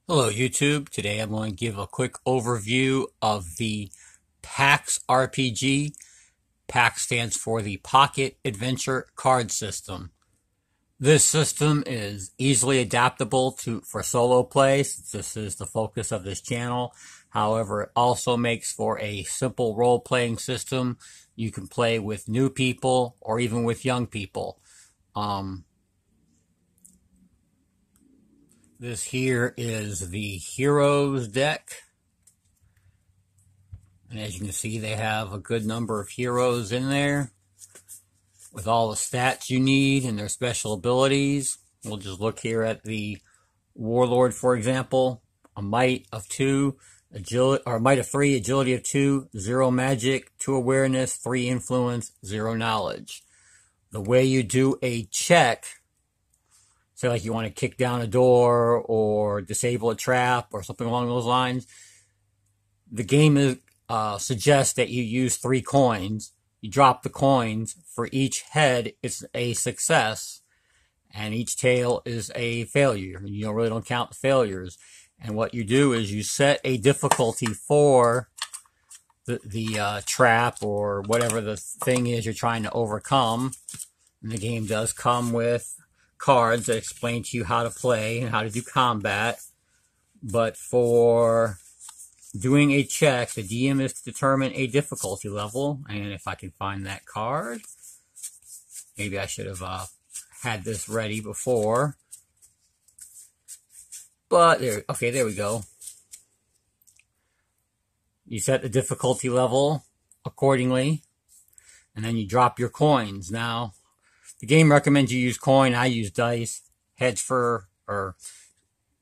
Hello YouTube. Today I'm going to give a quick overview of the PACS RPG. PACS stands for the Pocket Adventure Card System. This system is easily adaptable for solo play, since this is the focus of this channel. However, it also makes for a simple role-playing system. You can play with new people or even with young people. This here is the Heroes deck. And as you can see, they have a good number of heroes in there with all the stats you need and their special abilities. We'll just look here at the Warlord, for example. A might of 2, agility, or a might of 3, agility of 2, 0 magic, 2 awareness, 3 influence, 0 knowledge. The way you do a check, say like you want to kick down a door or disable a trap or something along those lines, the game suggests that you use 3 coins. You drop the coins. For each head, it's a success, and each tail is a failure. You really don't count the failures. And what you do is you set a difficulty for the trap or whatever the thing is you're trying to overcome. And the game does come with cards that explain to you how to play and how to do combat. But for doing a check, the DM is to determine a difficulty level. And if I can find that card, maybe I should have had this ready before. But there we go. You set the difficulty level accordingly, and then you drop your coins. Now, the game recommends you use coin. I use dice. Heads or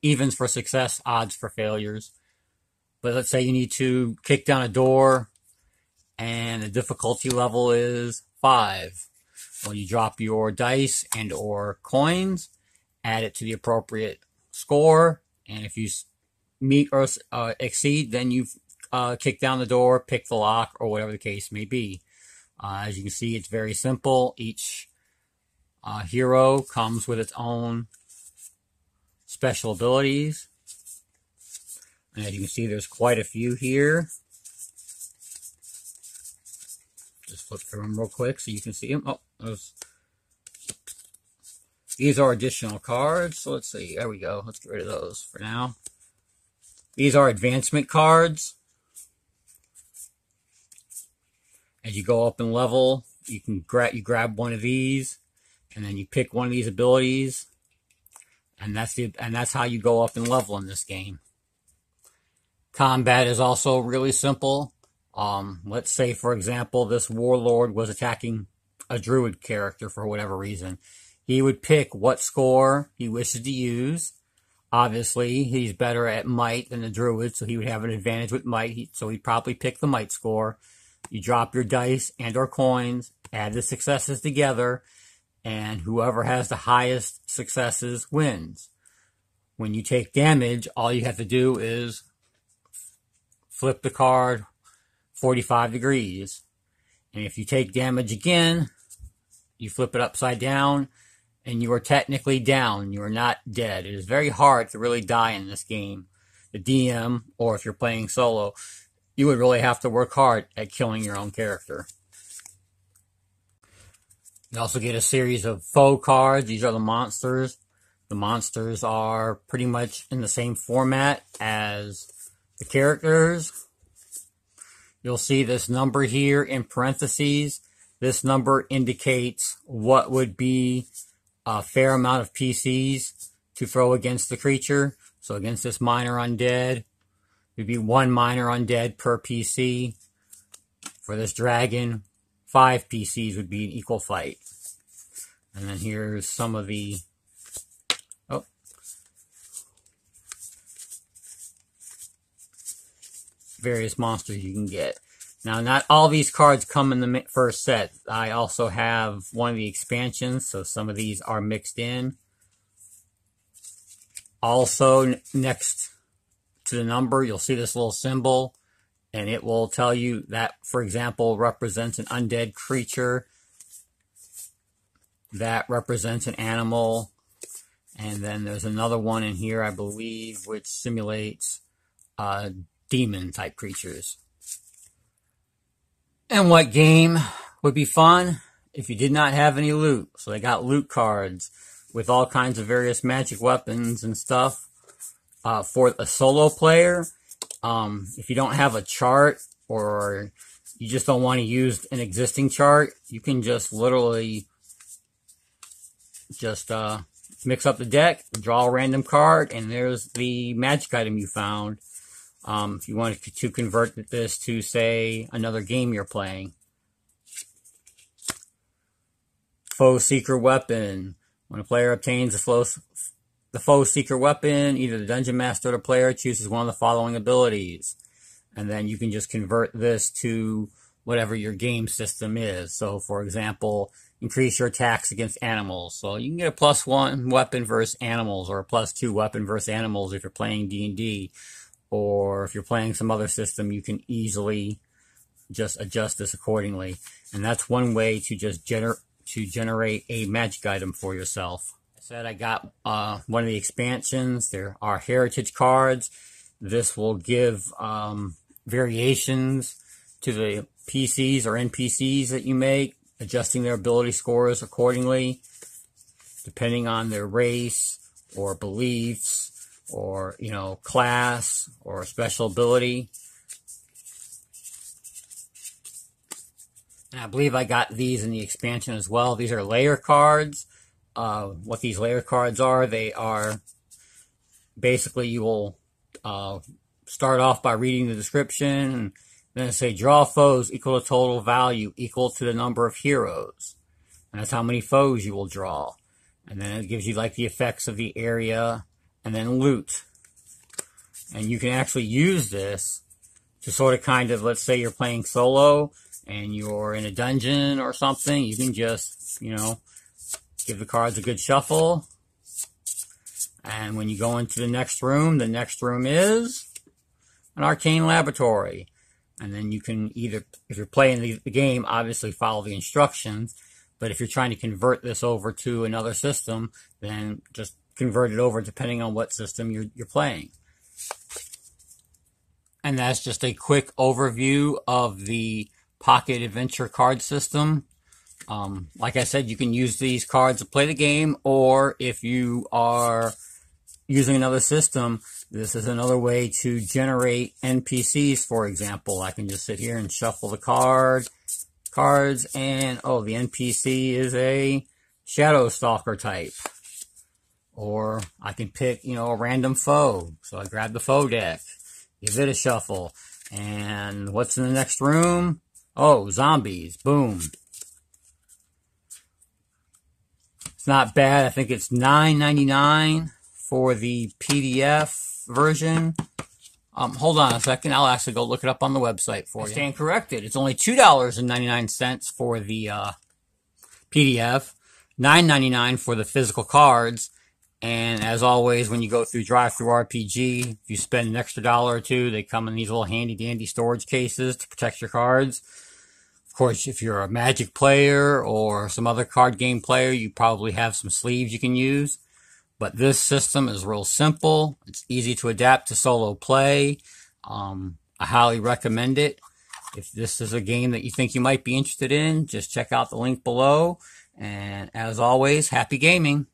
evens for success, odds for failures. But let's say you need to kick down a door and the difficulty level is 5. Well, you drop your dice and or coins, add it to the appropriate score, and if you meet or exceed, then you kick down the door, pick the lock, or whatever the case may be. As you can see, it's very simple. Each hero comes with its own special abilities. And as you can see, there's quite a few here. Just flip through them real quick so you can see them. Oh, these are additional cards. So let's see. There we go. Let's get rid of those for now. These are advancement cards. As you go up in level, you can grab one of these, and then you pick one of these abilities, and that's how you go up in level in this game. Combat is also really simple. Let's say, for example, this Warlord was attacking a Druid character for whatever reason. He would pick what score he wishes to use. Obviously, he's better at might than the Druid, so he would have an advantage with might, so he'd probably pick the might score. You drop your dice and or coins, add the successes together, and whoever has the highest successes wins. When you take damage, all you have to do is flip the card 45 degrees. And if you take damage again, you flip it upside down, and you are technically down. You are not dead. It is very hard to really die in this game. The DM, or if you're playing solo, you would really have to work hard at killing your own character. You also get a series of foe cards. These are the monsters. The monsters are pretty much in the same format as the characters. You'll see this number here in parentheses. This number indicates what would be a fair amount of PCs to throw against the creature. So against this minor undead, it would be 1 minor undead per PC. For this dragon, 5 PCs would be an equal fight. And then here's some of the various monsters you can get. Now, not all these cards come in the first set. I also have one of the expansions, so some of these are mixed in. Also, next to the number, you'll see this little symbol, and it will tell you that, for example, represents an undead creature. That represents an animal, And then there's another one in here, I believe, which simulates demon-type creatures. And what game would be fun if you did not have any loot? So they got loot cards with all kinds of various magic weapons and stuff. For a solo player, if you don't have a chart or you just don't want to use an existing chart, you can just literally just mix up the deck, draw a random card, and there's the magic item you found. If you wanted to convert this to, say, another game you're playing. Foe Seeker Weapon. When a player obtains the Foe Seeker Weapon, either the Dungeon Master or the player chooses one of the following abilities. And then you can just convert this to whatever your game system is. So, for example, increase your attacks against animals. So you can get a +1 weapon versus animals, or a +2 weapon versus animals if you're playing D&D. Or if you're playing some other system, you can easily just adjust this accordingly. And that's one way to just generate a magic item for yourself. I said I got one of the expansions. There are heritage cards. This will give variations to the PCs or NPCs that you make, adjusting their ability scores accordingly, depending on their race or beliefs or, you know, class or special ability. And I believe I got these in the expansion as well. These are layer cards. What these layer cards are, they are basically, you will start off by reading the description, and then say draw foes equal to total value equal to the number of heroes. And that's how many foes you will draw. And then it gives you like the effects of the area, and then loot. And you can actually use this to sort of kind of, let's say you're playing solo and you're in a dungeon or something, you can just, you know, give the cards a good shuffle. And when you go into the next room is an arcane laboratory. And then you can either, if you're playing the game, obviously follow the instructions. But if you're trying to convert this over to another system, then just convert it over depending on what system you're playing. And that's just a quick overview of the Pocket Adventure card system. Like I said, you can use these cards to play the game, or if you are using another system, this is another way to generate NPCs, for example. I can just sit here and shuffle the cards, and oh, the NPC is a Shadow Stalker type. Or I can pick, you know, a random foe. So I grab the foe deck, give it a shuffle, and what's in the next room? Oh, zombies. Boom. It's not bad. I think it's $9.99 for the PDF version. Hold on a second. I'll actually go look it up on the website for you. I stand corrected. It's only $2.99 for the PDF, $9.99 for the physical cards. And as always, when you go through Drive-Thru RPG, if you spend an extra $1 or $2, they come in these little handy-dandy storage cases to protect your cards. Of course, if you're a Magic player or some other card game player, you probably have some sleeves you can use. But this system is real simple. It's easy to adapt to solo play. I highly recommend it. If this is a game that you think you might be interested in, just check out the link below. And as always, happy gaming.